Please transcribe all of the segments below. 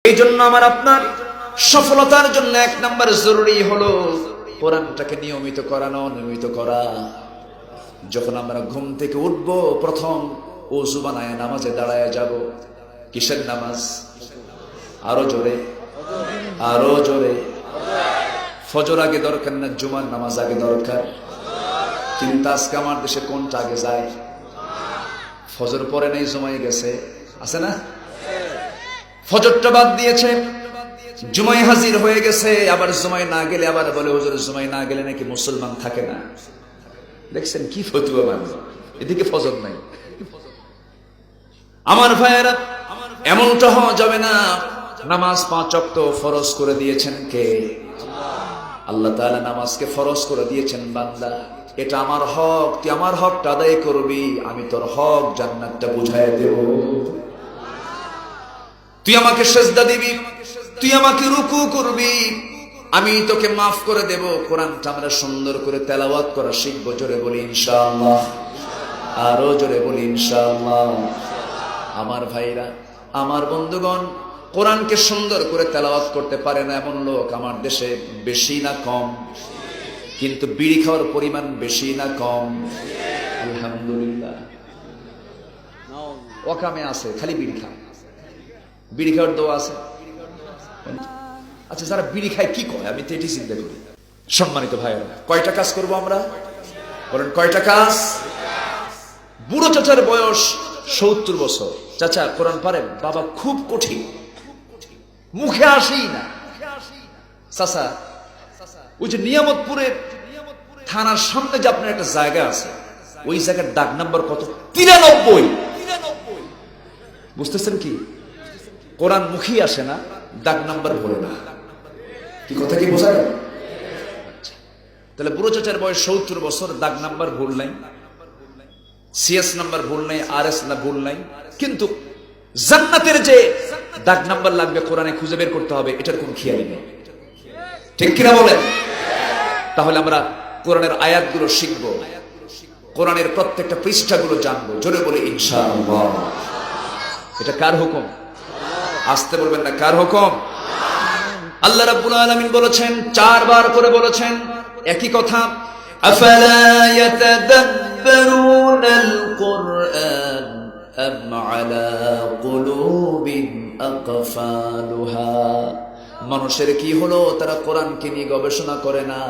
এই জন্য আমার আপনার সফলতার জন্য এক নাম্বার জরুরি হলো কোরআনটাকে নিয়মিত করা। যখন আমরা ঘুম থেকে উঠবো প্রথম ওযু বানায় নামাজে দাঁড়ায় যাব। কিসের নামাজ? আরো জোরে। ফজর আগে দরকার না জুমার নামাজ আগে দরকার? কিন্তু আজকে আমার দেশে কোনটা আগে যায়? ফজর পরে নেই, জুমাই গেছে, আছে না? ফজরটা বাদ দিয়েছে, জুমায় হাজির হয়ে গেছে, আবার জুমায় না গেলে আবার বলে হুজুর জুমায় না গেলে নাকি মুসলমান থাকে না। দেখছেন কি ফতুয়া মানুষ, এদিকে ফজর নাই। আমার ভাইয়েরা, এমনটা হওয়া যাবে না। নামাজ 5 ওয়াক্ত ফরজ করে দিয়েছেন কে? আল্লাহ তাআলা নামাজকে ফরজ করে দিয়েছেন বান্দা এটা আমার হক, তুই আমার হকটা আদায় করবি, আমি তোর হক জান্নাতটা বুঝায় দেব। তুই আমাকে সেজদা দিবি, তুই আমাকে রুকু করবি, আমি তোকে মাফ করে দেব। কোরআনটা আমরা সুন্দর করে তেলাওয়াত করা শিখবো। জোরে বলি ইনশাআল্লাহ, আরো জোরে বলি ইনশাআল্লাহ। আমার ভাইরা, আমার বন্ধুগণ, কোরআনকে সুন্দর করে তেলাওয়াত করতে পারে না এমন লোক আমার দেশে বেশি না কম? কিন্তু বিড়ি খাওয়ার পরিমাণ বেশি না কম? আলহামদুলিল্লাহ। ওকামে আছে, খালি বিড়ি খায়, বিড়ি খাওয়ার দোয়া আছে। আচ্ছা, যারা বিড়ি খায় কি কয়? আমি তো এটি চিন্তা করি। সম্মানিত ভাইয়েরা, কয়টা কাজ করবো আমরা? বলেন কয়টা কাজ? বুড়ো চাচার বয়স 70 বছর। চাচা কোরআন পারেন? বাবা খুব কঠিন, মুখে আসেই না। চাচা, ওই যে নিয়ামতপুরের থানার সামনে যে আপনার একটা জায়গা আছে, ওই জায়গার ডাক নাম্বার কত? 93। বুঝতেছেন কি? কোরআন মুখী আসে না, ডাক নাম্বার বলে না। কি কথা কি বোঝা গেল? তাহলে বুড়ো চাচার বয়স 70 বছর, ডাক নাম্বার ভুল নাই, সিএস নাম্বার ভুল নাই, আরএস না ভুল নাই, কিন্তু জান্নাতের যে ডাক নাম্বার লাগবে কোরআনে খুঁজে বের করতে হবে, এটার কোন খেয়ালই নেই। ঠিক কিনা বলেন? তাহলে আমরা কোরআনের আয়াতগুলো শিখবো, কোরআনের প্রত্যেকটা পৃষ্ঠাগুলো জানবো। জোরে বলে ইনশাআল্লাহ। এটা কার হুকুম? আসতে বলবেন না, কার হুকুম? আল্লাহ রাব্বুল আলামিন বলেছেন, 4 বার করে বলেছেন একই কথা, আফালা ইয়াতাদাব্বারুনাল কুরআন আম আলা কুলুবিন আকফালুহা। মানুষের কি হলো? তারা কোরআনকে নিয়ে গবেষণা করে না।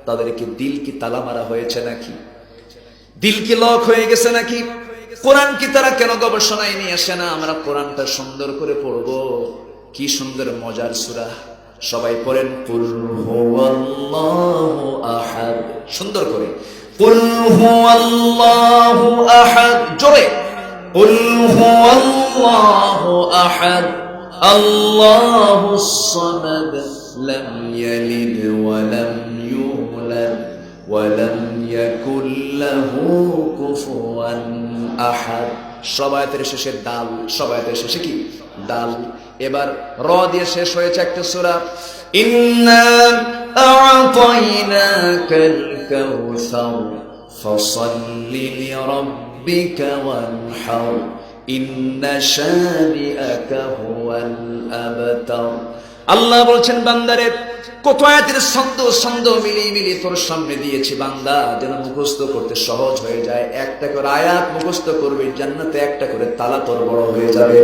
তাদেরকে দিল কি তালা মারা হয়েছে নাকি? দিল কি লক হয়ে গেছে নাকি? কোরআন কি তারা কেন গবেষণায় নিয়ে আসে না? আমরা কোরআনটা সুন্দর করে পড়বো। কি সুন্দর মজার সূরা, সবাই পড়েন কুল হুয়াল্লাহু আহাদ। সুন্দর করে কুল হুয়াল্লাহু আহাদ, জোরে কুল হুয়াল্লাহু আহাদ আল্লাহুস সামাদ লাম ইয়ালিদ ওয়া লাম ইউলাদ ওয়া লাম ইয়াকুল লাহু কুফুয়ান আহাদ। সবাইতের শেষে ডাল, সবাইতের শেষে কি? ডাল। এবার র দিয়ে শেষ হয়েছে একটা সূরা, ইন্না আ'তাইনাকাল কাউসার ফাসাল্লি লিরাব্বিকা ওয়ানহার ইন্না শানিআকা হুয়াল আবতার। আল্লাহ বলছেন বান্দারে, কত আয়াতের ছন্দ মিলিয়ে তোর সামনে দিয়েছি বান্দা, যেন মুখস্থ করতে সহজ হয়ে যায়। একটা করে আয়াত মুখস্থ করবে, জান্নাতে একটা করে তালা তোর বড় হয়ে যাবে।